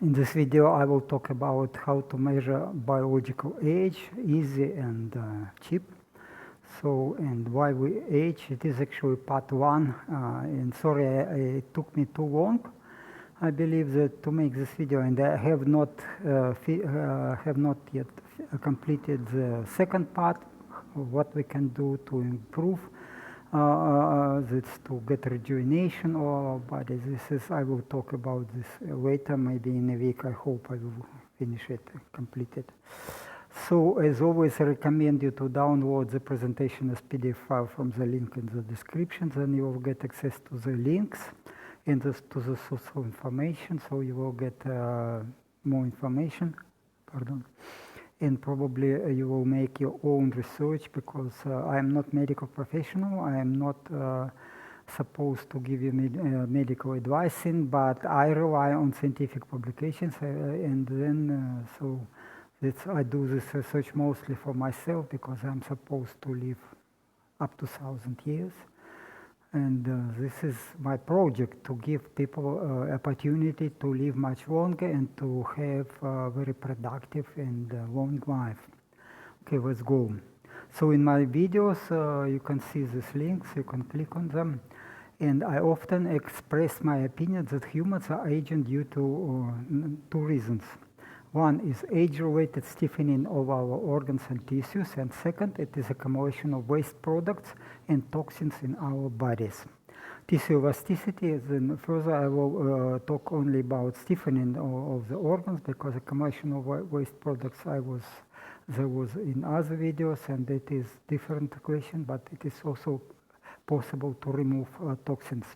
In this video, I will talk about how to measure biological age, easy and cheap. So, and why we age, it is actually part one, and sorry, it took me too long. I believe that to make this video, and I have not yet completed the second part, what we can do to improve that's to get rejuvenation of our body. I will talk about this later, maybe in a week. I hope I will finish it, complete it. So as always, I recommend you to download the presentation as PDF file from the link in the description. Then you will get access to the links and to the source of information. So you will get more information. And probably you will make your own research, because I am not medical professional. I am not supposed to give you medical advice, but I rely on scientific publications, and then I do this research mostly for myself, because I'm supposed to live up to 1,000 years. And this is my project, to give people opportunity to live much longer and to have a very productive and long life. Okay, let's go. So in my videos, you can see these links, you can click on them. And I often express my opinion that humans are aging due to two reasons. One is age-related stiffening of our organs and tissues, and second, it is accumulation of waste products and toxins in our bodies. Tissue elasticity, then further I will talk only about stiffening of the organs, because accumulation of waste products there was in other videos, and it is different question, but it is also possible to remove toxins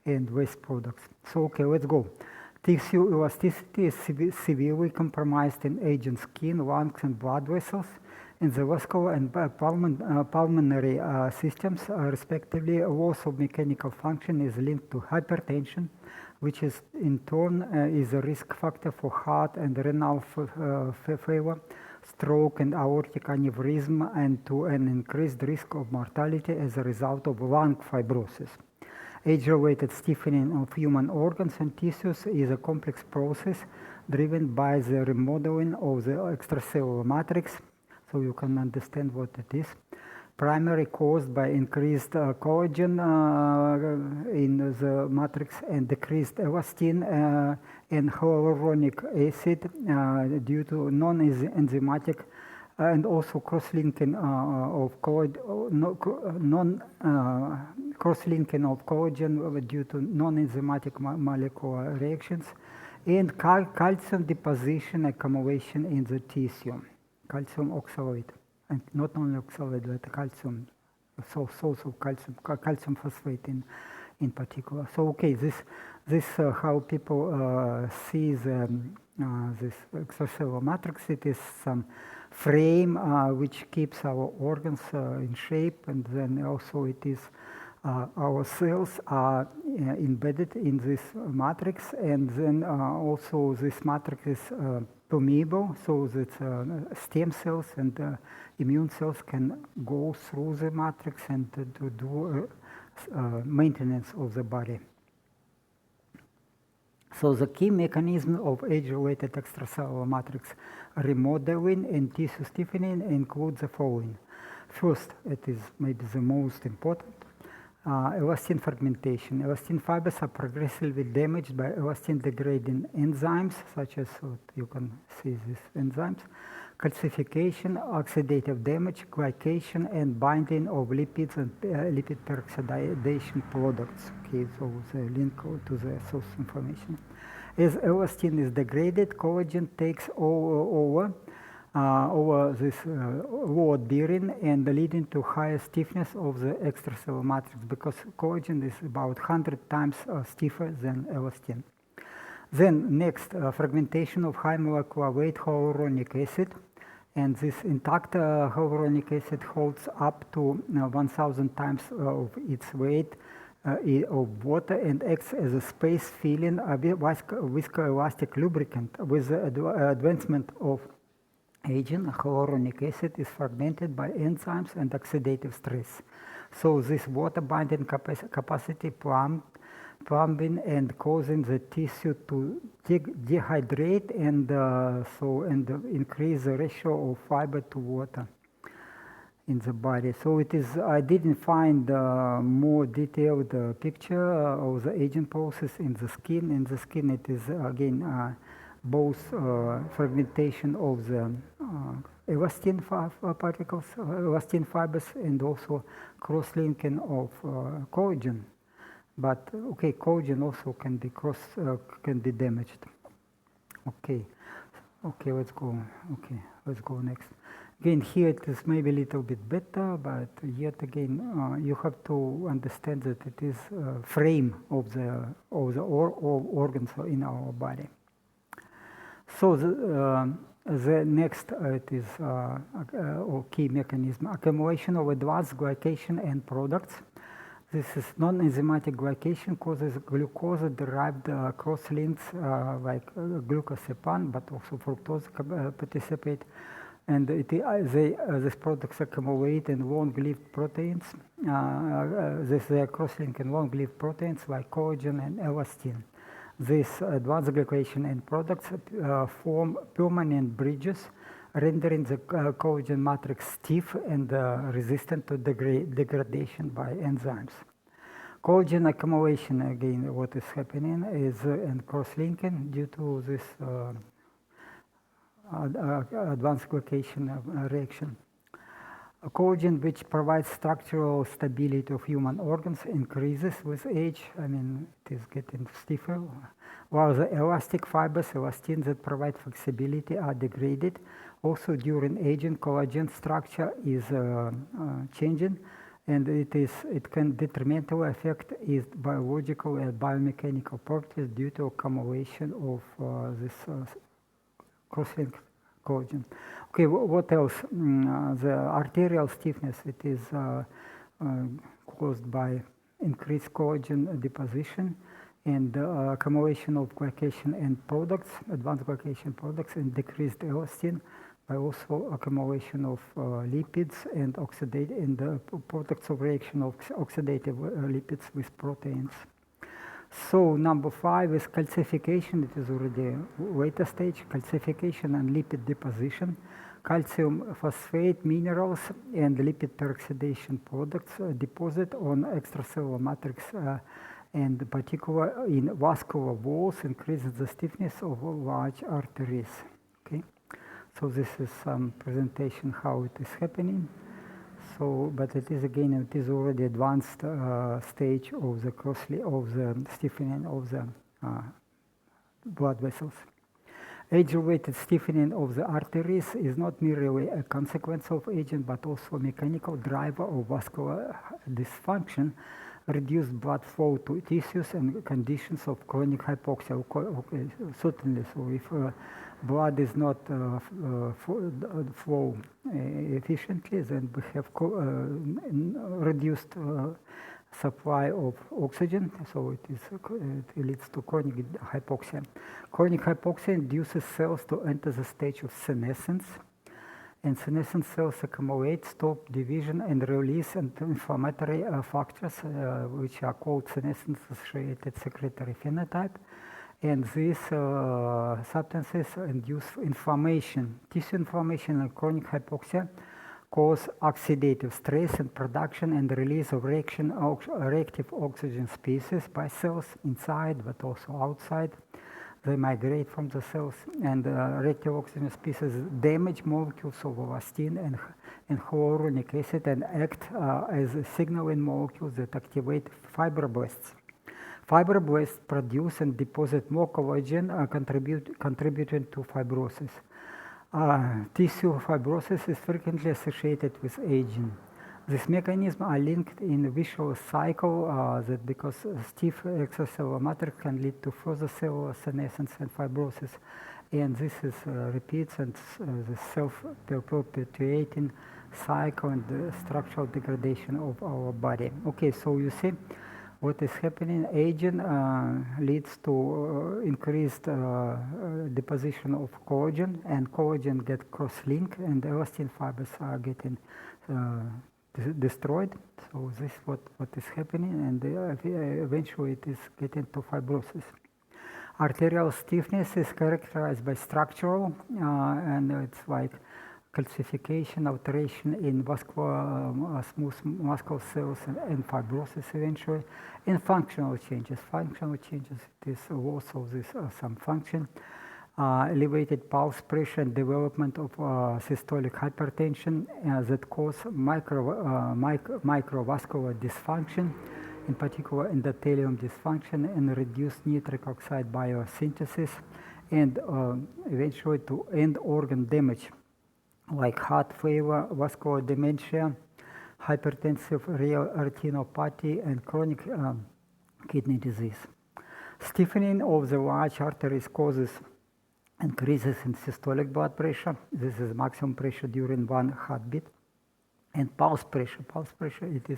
and waste products. So okay, let's go. Tissue elasticity is severely compromised in aging skin, lungs, and blood vessels, and the vascular and pulmonary systems, respectively. Loss of mechanical function is linked to hypertension, which is in turn is a risk factor for heart and renal failure, stroke, and aortic aneurysm, and to an increased risk of mortality as a result of lung fibrosis. Age-related stiffening of human organs and tissues is a complex process driven by the remodeling of the extracellular matrix, so you can understand what it is. Primarily caused by increased collagen in the matrix and decreased elastin and hyaluronic acid due to non-enzymatic and also cross-linking of collagen due to non-enzymatic molecular reactions, and calcium deposition accumulation in the tissue, calcium oxalate, and not only oxalate but calcium, source of calcium phosphate in particular. So okay, this how people see this extracellular matrix. It is some frame which keeps our organs in shape, and then also it is our cells are embedded in this matrix, and then also this matrix is permeable, so that stem cells and immune cells can go through the matrix and to do maintenance of the body. So the key mechanism of age-related extracellular matrix remodeling and tissue stiffening include the following. First, it is maybe the most important, elastin fragmentation. Elastin fibers are progressively damaged by elastin-degrading enzymes, such as what you can see these enzymes, calcification, oxidative damage, glycation, and binding of lipids and lipid peroxidation products. Okay, so the link to the source information. As elastin is degraded, collagen takes over this load bearing and leading to higher stiffness of the extracellular matrix, because collagen is about 100 times stiffer than elastin. Then next, fragmentation of high molecular weight hyaluronic acid, and this intact hyaluronic acid holds up to 1,000 times of its weight of water and acts as a space-filling viscoelastic lubricant. With the advancement of aging, hyaluronic acid is fragmented by enzymes and oxidative stress. So this water binding capacity thrombin and causing the tissue to dehydrate and increase the ratio of fiber to water in the body. So it is, I didn't find more detailed picture of the aging process in the skin. In the skin it is again both fragmentation of the elastin particles, elastin fibers, and also cross-linking of collagen. But okay, collagen also can be damaged. Okay, let's go. Okay, let's go next. Again, here it is maybe a little bit better, but yet again, you have to understand that it is a frame of the organs in our body. So the next it is key mechanism: accumulation of advanced glycation end products. This is non-enzymatic glycation causes glucose-derived cross-links like glucosepan, but also fructose participate. And these products accumulate in long-lived proteins. They are cross-linked in long-lived proteins like collagen and elastin. These advanced glycation end products form permanent bridges, rendering the collagen matrix stiff and resistant to degradation by enzymes. Collagen accumulation, again, what is happening is and cross-linking due to this advanced glycation reaction. Collagen, which provides structural stability of human organs, increases with age. I mean, it is getting stiffer. While the elastic fibers, elastin that provide flexibility, are degraded. Also, during aging, collagen structure is changing, and it can detrimentally affect its biological and biomechanical properties due to accumulation of this cross-linked collagen. Okay, what else? The arterial stiffness, it is caused by increased collagen deposition and accumulation of glycation end products, advanced glycation products, and decreased elastin, by also accumulation of lipids and the products of reaction of oxidative lipids with proteins. So number 5 is calcification. It is already later stage. Calcification and lipid deposition. Calcium phosphate minerals and lipid peroxidation products deposit on extracellular matrix and particular in vascular walls, increases the stiffness of large arteries. Okay, so this is some presentation how it is happening. So, but it is again, it is already advanced stage of the stiffening of the blood vessels. Age-related stiffening of the arteries is not merely a consequence of aging, but also a mechanical driver of vascular dysfunction, reduced blood flow to tissues, and conditions of chronic hypoxia. Okay, certainly, so if blood is not flow efficiently, then we have reduced supply of oxygen, so it leads to chronic hypoxia. Chronic hypoxia induces cells to enter the stage of senescence, and senescent cells accumulate, stop division, and release inflammatory factors, which are called senescence-associated secretory phenotype. And these substances induce inflammation. Tissue inflammation and chronic hypoxia cause oxidative stress and production and release of reactive oxygen species by cells inside but also outside. They migrate from the cells, and reactive oxygen species damage molecules of elastin and hyaluronic acid and act as signaling molecules that activate fibroblasts. Fibroblasts produce and deposit more collagen, contributing to fibrosis. Tissue fibrosis is frequently associated with aging. These mechanisms are linked in a vicious cycle that because stiff extracellular matrix can lead to further cellular senescence and fibrosis, and this is repeats and the self-perpetuating cycle and the structural degradation of our body. Okay, so you see what is happening. Aging leads to increased deposition of collagen, and collagen get cross-linked, and elastin fibers are getting destroyed. So this is what is happening, and eventually it is getting to fibrosis. Arterial stiffness is characterized by structural, and it's like calcification, alteration in vascular smooth muscle cells, and fibrosis eventually, and functional changes. Functional changes, it is loss of this some function, elevated pulse pressure, and development of systolic hypertension that cause microvascular dysfunction, in particular endothelium dysfunction, and reduced nitric oxide biosynthesis, and eventually to end organ damage like heart failure, vascular dementia, hypertensive retinopathy, and chronic kidney disease. Stiffening of the large arteries causes increases in systolic blood pressure. This is maximum pressure during one heartbeat. And pulse pressure. Pulse pressure, it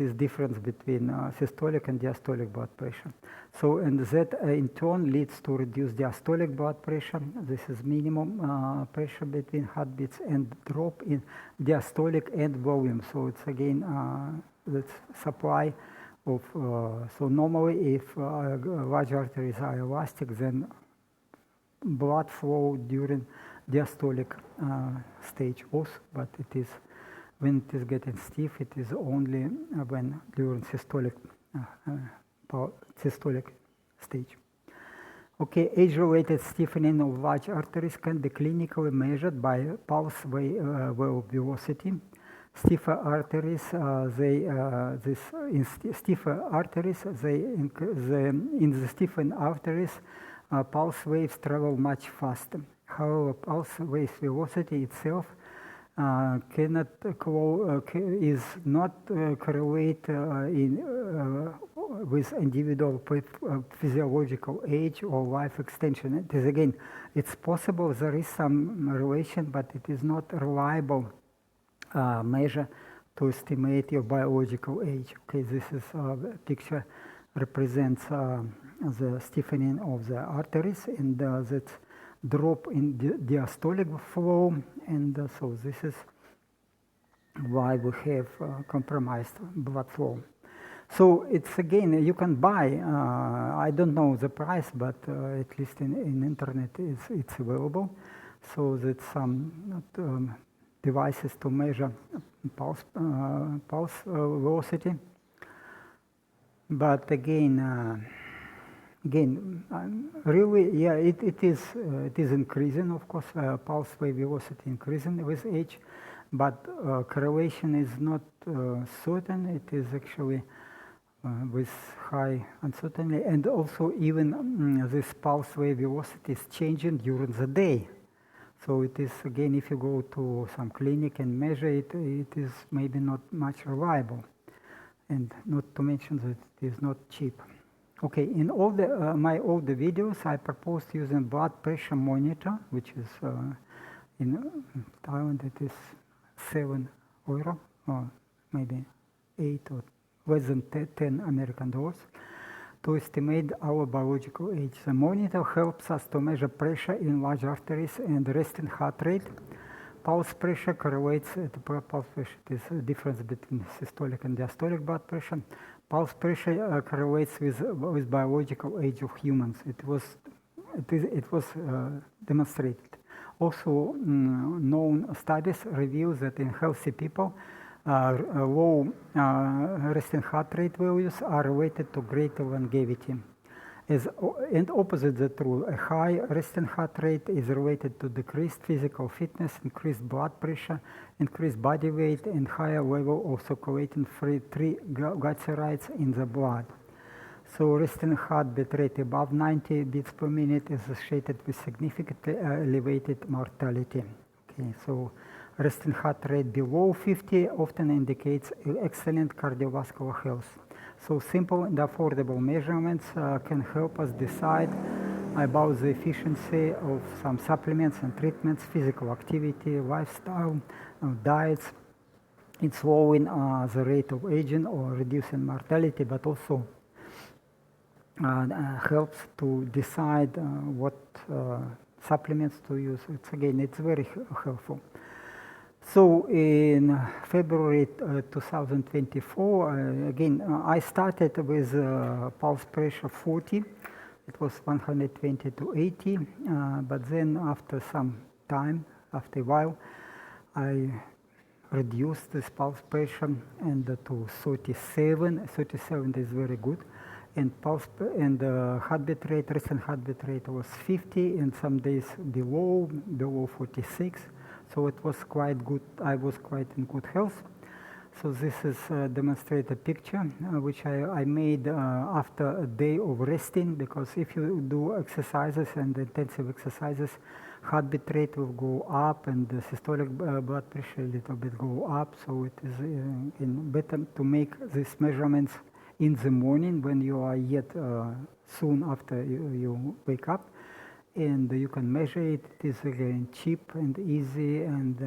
is difference between systolic and diastolic blood pressure. So, and that in turn leads to reduced diastolic blood pressure. This is minimum pressure between heartbeats, and drop in diastolic end volume. So it's again that's supply of. So normally, if large arteries are elastic, then blood flow during diastolic stage also, but it is when it is getting stiff, it is only when during systolic stage. Okay, age-related stiffening of large arteries can be clinically measured by pulse wave velocity. Stiffer arteries, stiffer arteries, in the stiffened arteries, pulse waves travel much faster. However, pulse wave velocity itself is not correlate with individual physiological age or life extension. It is again, it's possible there is some relation, but it is not reliable measure to estimate your biological age. Okay, this is picture represents the stiffening of the arteries, and that drop in diastolic flow, and so this is why we have compromised blood flow. So it's again, you can buy, I don't know the price, but at least in internet it's available. So that some devices to measure pulse velocity. But again, really, yeah, it is increasing, of course, pulse wave velocity increasing with age, but correlation is not certain. It is actually with high uncertainty, and also even this pulse wave velocity is changing during the day. So it is, again, if you go to some clinic and measure it, it is maybe not much reliable, and not to mention that it is not cheap. Okay, in all my older videos, I proposed using blood pressure monitor, which is in Thailand it is €7, or maybe 8 or less than 10 American dollars, to estimate our biological age. The monitor helps us to measure pressure in large arteries and resting heart rate. Pulse pressure correlates, pulse pressure is the difference between systolic and diastolic blood pressure. Pulse pressure correlates with biological age of humans. It was demonstrated. Also, known studies reveal that in healthy people, low resting heart rate values are related to greater longevity. And opposite the true, a high resting heart rate is related to decreased physical fitness, increased blood pressure, increased body weight, and higher level of circulating free triglycerides in the blood. So resting heartbeat rate above 90 beats per minute is associated with significantly elevated mortality. Okay, so resting heart rate below 50 often indicates excellent cardiovascular health. So simple and affordable measurements can help us decide about the efficiency of some supplements and treatments, physical activity, lifestyle, diets. It's slowing the rate of aging or reducing mortality, but also helps to decide what supplements to use. It's very helpful. So in February 2024, again, I started with pulse pressure 40. It was 120 to 80, but then after some time, after a while, I reduced this pulse pressure and to 37. 37 is very good. And heartbeat rate, resting heartbeat rate was 50, and some days below 46. So it was quite good. I was quite in good health. So this is a demonstrated picture, which I made after a day of resting, because if you do exercises and intensive exercises, heartbeat rate will go up and the systolic blood pressure a little bit go up. So it is better to make these measurements in the morning when you are yet soon after you wake up. And you can measure it. It is again cheap and easy and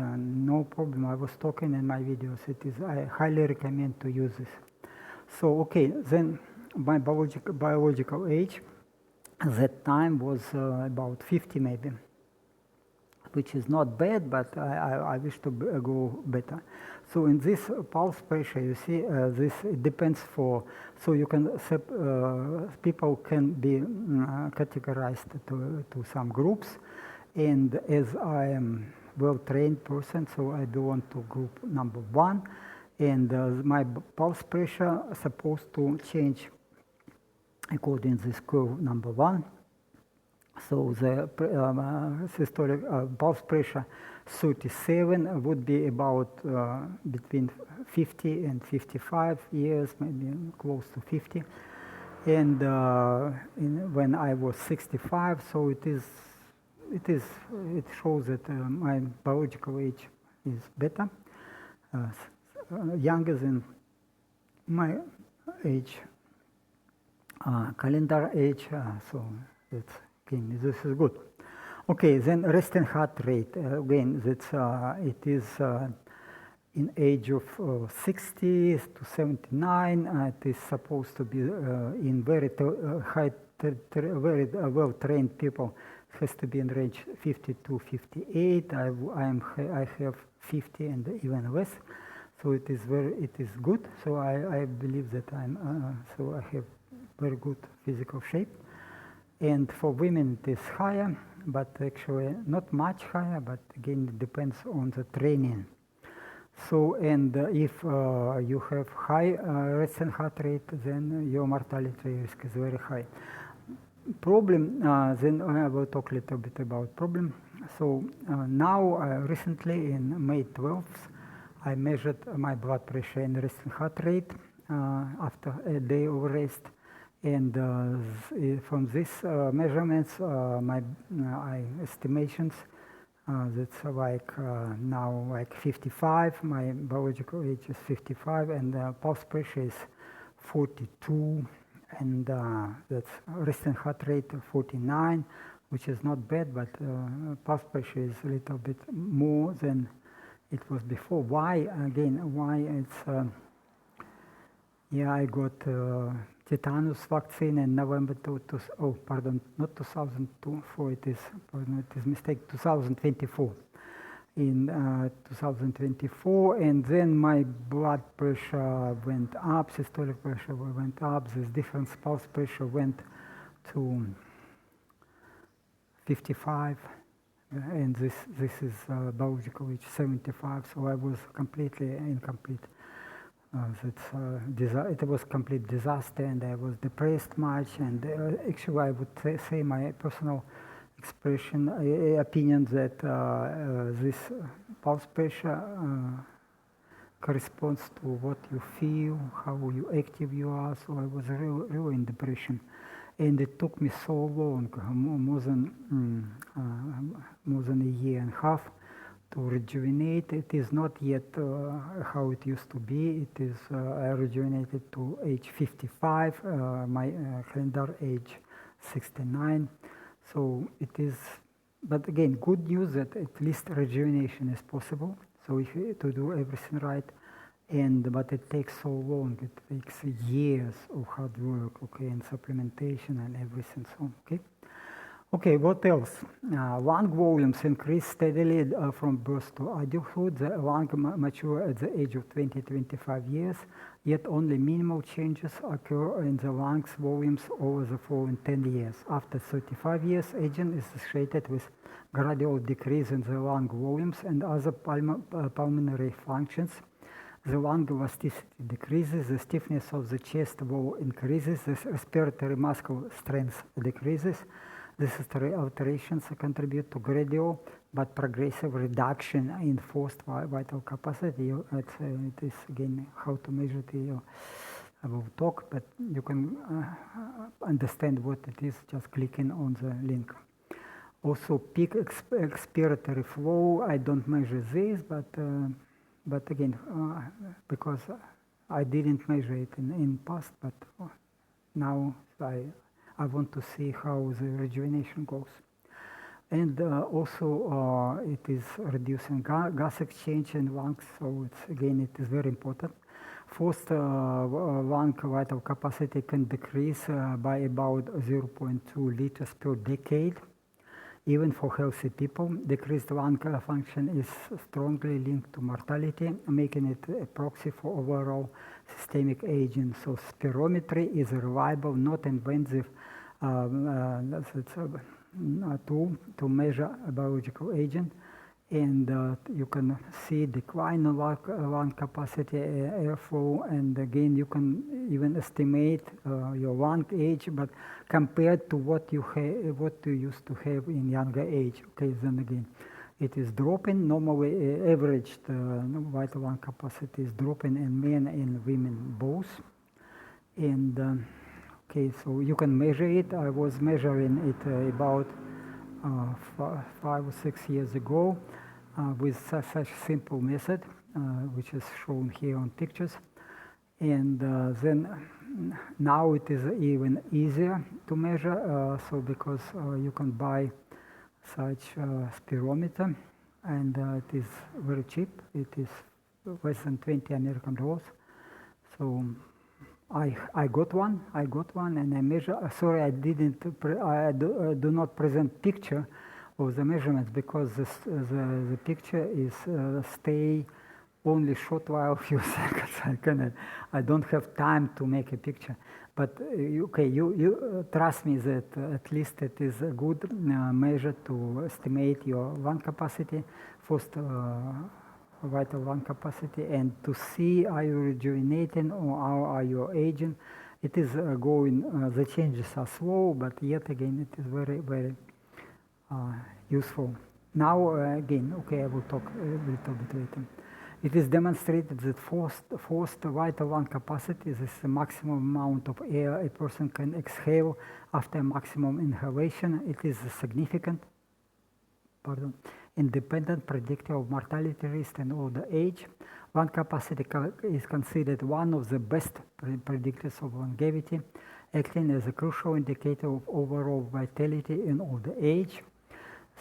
no problem. I was talking in my videos. I highly recommend to use this. So okay, then my biological age at that time was about 50 maybe, which is not bad, but I wish to go better. So in this pulse pressure, you see, this it depends so you can, people can be categorized to some groups. And as I am well-trained person, so I belong to group number 1. And my pulse pressure is supposed to change according to this curve number 1. So the systolic pulse pressure 37 would be about between 50 and 55 years, maybe close to 50. And when I was 65, so it shows that my biological age is better, younger than my age, calendar age. So that's. This is good. Okay, then resting heart rate. Again, it is in age of 60 to 79. It is supposed to be in very well-trained people. It has to be in range 50 to 58. I have 50 and even less. So it is good. So I believe that so I have very good physical shape. And for women it is higher, but actually not much higher, but again it depends on the training. So, and if you have high resting heart rate, then your mortality risk is very high. Problem, then I will talk a little bit about problem. So now, recently in May 12th, I measured my blood pressure and resting heart rate after a day of rest. And from these measurements, my estimations, that's like now like 55, my biological age is 55, and pulse pressure is 42, and that's resting heart rate 49, which is not bad, but pulse pressure is a little bit more than it was before. Why? Again, why it's, yeah, I got tetanus vaccine in November not 2004, it is mistake, 2024. In 2024, and then my blood pressure went up, systolic pressure went up, this difference pulse pressure went to 55, and this is biological age 75, so I was completely incomplete. It was complete disaster, and I was depressed much, and actually I would say my personal opinion that this pulse pressure corresponds to what you feel, how active you are, so I was really in depression. And it took me so long, more than a year and a half, to rejuvenate. It is not yet how it used to be. It is I rejuvenated to age 55, my calendar age 69. So it is, but again, good news that at least rejuvenation is possible. So if you to do everything right, but it takes so long. It takes years of hard work, okay, and supplementation and everything. So okay. Okay, what else? Lung volumes increase steadily from birth to adulthood. The lung mature at the age of 20-25 years, yet only minimal changes occur in the lungs volumes over the following 10 years. After 35 years, aging is associated with gradual decrease in the lung volumes and other pulmonary functions. The lung elasticity decreases, the stiffness of the chest wall increases, the respiratory muscle strength decreases. These alterations contribute to gradual but progressive reduction in forced vital capacity. It is again how to measure it. I will talk, but you can understand what it is just clicking on the link. Also, peak expiratory flow. I don't measure this, but again, because I didn't measure it in past, but now I want to see how the rejuvenation goes. And also it is reducing gas exchange in lungs, so it is very important. Forced lung vital capacity can decrease by about 0.2 liters per decade, even for healthy people. Decreased lung function is strongly linked to mortality, making it a proxy for overall systemic aging. So spirometry is a reliable, not invasive tool to measure biological aging, and you can see decline in lung capacity, airflow, and again you can even estimate your lung age, but compared to what you used to have in younger age. Okay, then again it is dropping. Normally averaged vital lung capacity is dropping in men and women both, and okay, so you can measure it. I was measuring it about 5 or 6 years ago with such simple method, which is shown here on pictures. And then now it is even easier to measure, so because you can buy such spirometer, and it is very cheap. It is less than 20 American dollars. So I got one, and I measure. Sorry, I didn't. I do not present picture of the measurements because the picture is stay only short while, few seconds. I don't have time to make a picture. But okay, you trust me that at least it is a good measure to estimate your lung capacity, first vital lung capacity, and to see are you rejuvenating or are you aging. It is going, the changes are slow, but yet again it is very, very useful. Now again, okay, I will talk a little bit later. It is demonstrated that forced vital lung capacity is the maximum amount of air a person can exhale after maximum inhalation. It is a significant, independent predictor of mortality risk and older age. Lung capacity is considered one of the best predictors of longevity, acting as a crucial indicator of overall vitality in older age.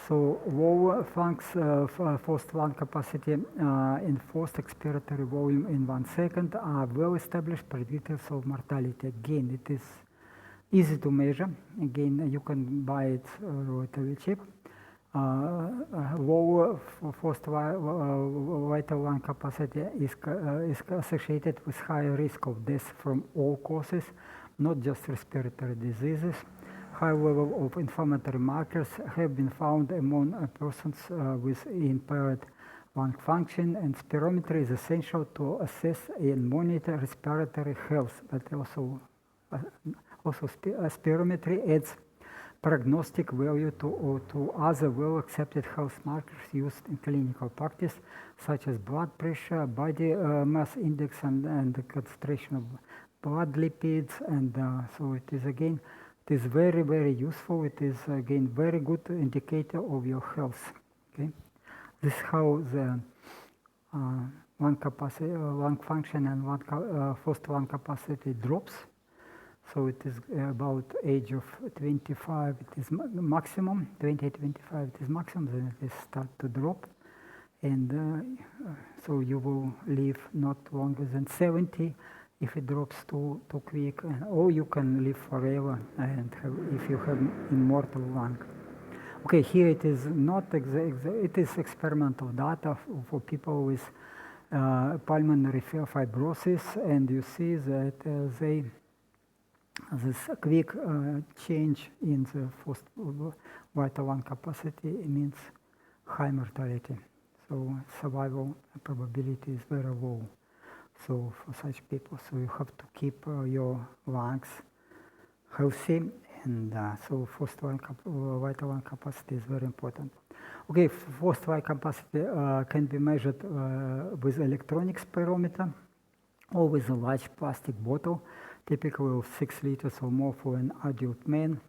So lower forced lung capacity and forced expiratory volume in 1 second are well-established predictors of mortality. Again, it is easy to measure. Again, you can buy it relatively cheap. Lower forced vital lung capacity is associated with higher risk of death from all causes, not just respiratory diseases. High level of inflammatory markers have been found among persons with impaired lung function, and spirometry is essential to assess and monitor respiratory health. But also spirometry adds prognostic value to other well-accepted health markers used in clinical practice, such as blood pressure, body mass index, and the concentration of blood lipids. And so it is again, it is very, very useful. It is again very good indicator of your health. Okay, this is how the lung capacity, lung function, and forced lung capacity drops. So it is about age of 25. It is maximum 20-25. It is maximum. Then it is start to drop, and so you will live not longer than 70. If it drops too quick, or you can live forever and if you have immortal lung. Okay, here it is not it is experimental data for people with pulmonary fibrosis, and you see that this quick change in the first vital lung capacity means high mortality. So survival probability is very low. So for such people, so you have to keep your lungs healthy, and so first vital lung capacity is very important. Okay, first vital capacity can be measured with electronic spirometer or with a large plastic bottle, typically of 6 liters or more for an adult man,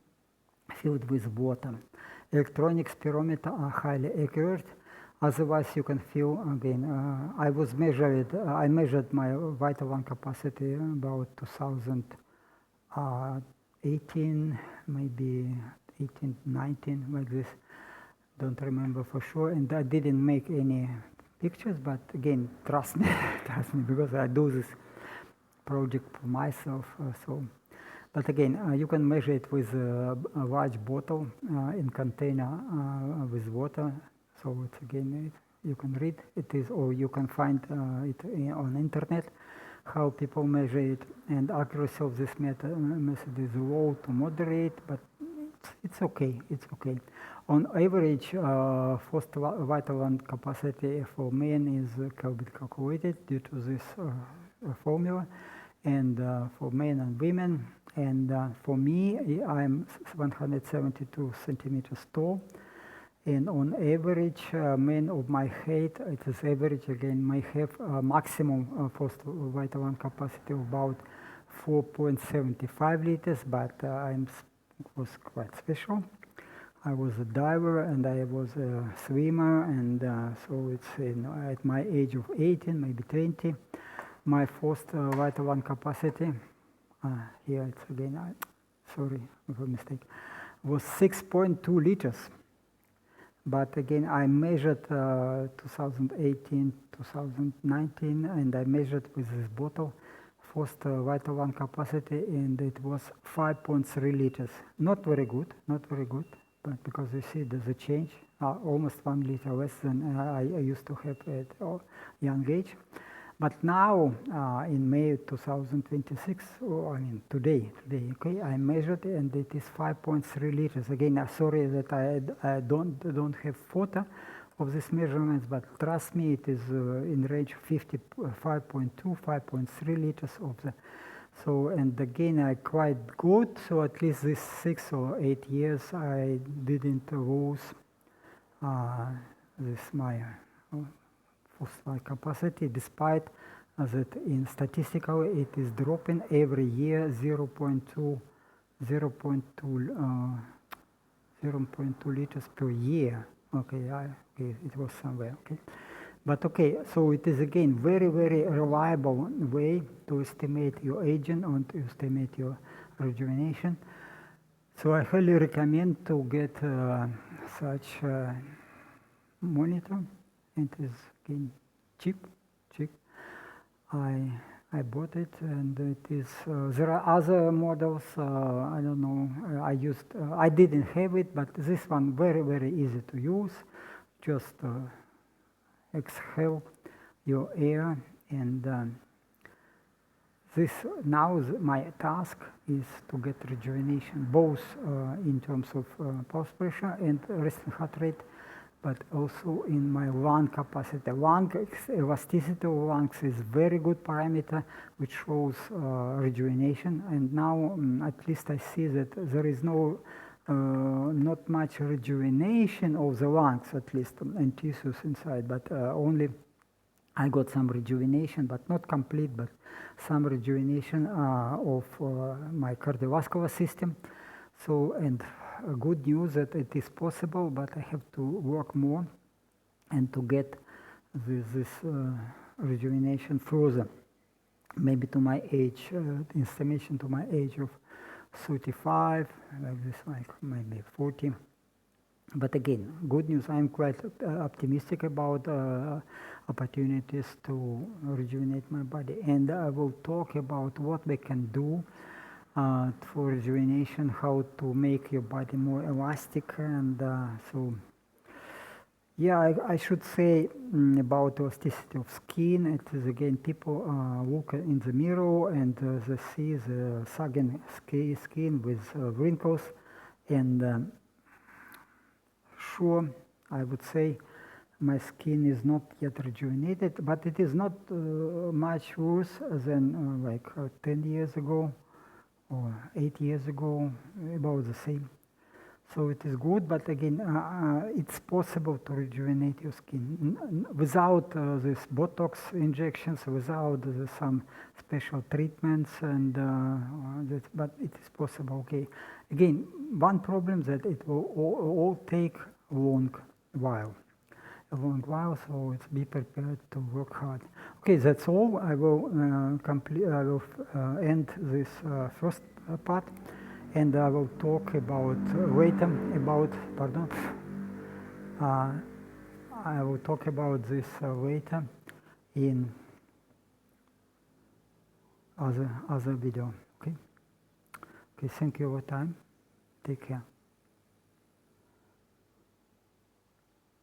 filled with water. Electronic spirometer are highly accurate. Otherwise, you can feel again. I measured my vital lung capacity about 2018, maybe 18, 19, like this. Don't remember for sure, and I didn't make any pictures. But again, trust me, trust me, because I do this project for myself. But again, you can measure it with a large bottle in container with water. So it's again, you can read it is, or you can find it on internet how people measure it, and accuracy of this method is low to moderate, but it's okay. It's okay. On average, first vital lung capacity for men is calculated due to this formula, and for men and women. And for me, I'm 172 centimeters tall. And on average, men of my height, it is average again, may have a maximum first vital lung capacity of about 4.75 liters, but I was quite special. I was a diver and I was a swimmer, and so it's at my age of 18, maybe 20, my first vital lung capacity, here it's again, sorry for mistake, was 6.2 liters. But again, I measured 2018, 2019, and I measured with this bottle first vital lung capacity, and it was 5.3 liters. Not very good, not very good, but because you see there's a change, almost 1 liter less than I used to have at a young age. But now, in May 2026, I mean today, okay, I measured it, and it is 5.3 liters. Again, I'm sorry that I don't have photo of these measurements, but trust me, it is in range 5.2, 5.3 liters of the. So, and again, I quite good. So at least this 6 or 8 years, I didn't lose this my. My capacity, despite that in statistically it is dropping every year 0.2 liters per year. Okay, okay, it was somewhere. Okay, but okay, so it is again very reliable way to estimate your aging and to estimate your rejuvenation. So I highly recommend to get such monitor. It is again cheap. I bought it, and it is. There are other models. I don't know. I didn't have it, but this one very easy to use. Just exhale your air, and this now my task is to get rejuvenation, both in terms of pulse pressure and resting heart rate, but also in my lung capacity. Elasticity of lungs is very good parameter which shows rejuvenation, and now at least I see that there is not much rejuvenation of the lungs, at least, and tissues inside, but only I got some rejuvenation, but not complete, but some rejuvenation of my cardiovascular system. So, and good news that it is possible, but I have to work more and to get this rejuvenation further, maybe to my age, estimation to my age of 35, like this, like maybe 40. But again, good news, I'm quite optimistic about opportunities to rejuvenate my body. And I will talk about what we can do for rejuvenation, how to make your body more elastic, and so. Yeah, I should say about elasticity of skin. It is again people look in the mirror and they see the sagging skin with wrinkles, and sure, I would say my skin is not yet rejuvenated, but it is not much worse than like 10 years ago or 8 years ago, about the same. So it is good, but again, it's possible to rejuvenate your skin without these Botox injections, without some special treatments, and but it is possible. Okay, again, one problem that it will all take a long while, so it's be prepared to work hard. Okay, that's all. I will end this first part. And I will talk about later I will talk about this later in other video. Okay. Okay. Thank you for your time. Take care.